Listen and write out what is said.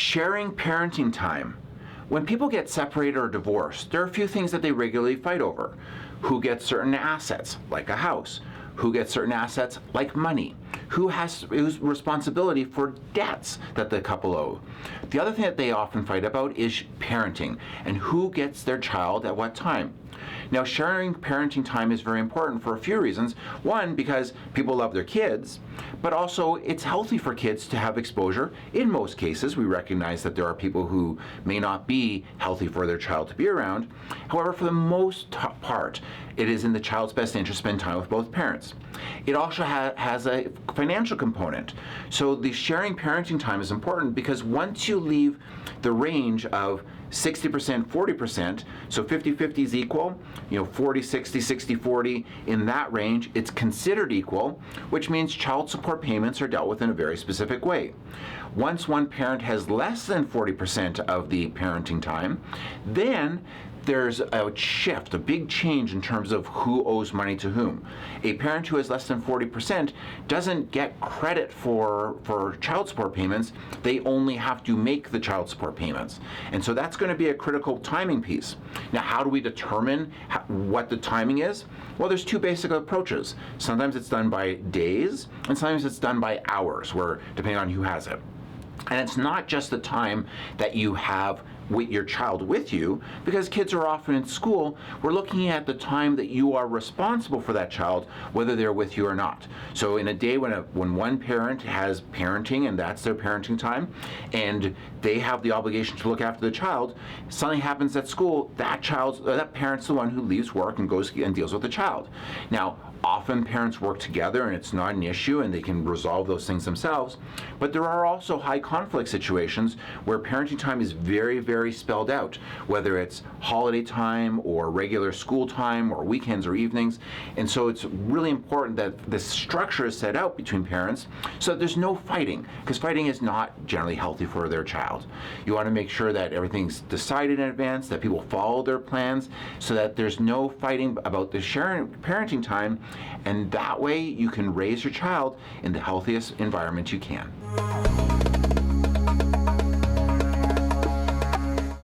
Sharing parenting time. When people get separated or divorced, there are a few things that they regularly fight over. Who gets certain assets, like a house? Who gets certain assets, like money? Whose responsibility for debts that the couple owe? The other thing that they often fight about is parenting and who gets their child at what time. Now, sharing parenting time is very important for a few reasons. One, because people love their kids, but also it's healthy for kids to have exposure. In most cases, we recognize that there are people who may not be healthy for their child to be around. However, for the most part, it is in the child's best interest to spend time with both parents. It also has a financial component. So the sharing parenting time is important because once you leave the range of 60%, 40%, so 50-50 is equal, 40-60, 60-40, in that range, it's considered equal, which means child support payments are dealt with in a very specific way. Once one parent has less than 40% of the parenting time, then there's a shift, a big change in terms of who owes money to whom. A parent who has less than 40% doesn't get credit for child support payments. They only have to make the child support payments. And so that's going to be a critical timing piece. Now, how do we determine what the timing is? Well, there's two basic approaches. Sometimes it's done by days, and sometimes it's done by hours, where depending on who has it. And it's not just the time that you have with your child with you, because kids are often in school. We're looking at the time that you are responsible for that child, whether they're with you or not. So in a day when one parent has parenting and that's their parenting time, and they have the obligation to look after the child, something happens at school, that parent's the one who leaves work and goes and deals with the child. Now, often parents work together and it's not an issue and they can resolve those things themselves, but there are also high conflict situations where parenting time is very, very spelled out, whether it's holiday time or regular school time or weekends or evenings. And so it's really important that the structure is set out between parents so that there's no fighting, because fighting is not generally healthy for their child. You want to make sure that everything's decided in advance, that people follow their plans, so that there's no fighting about the sharing parenting time. And that way you can raise your child in the healthiest environment you can.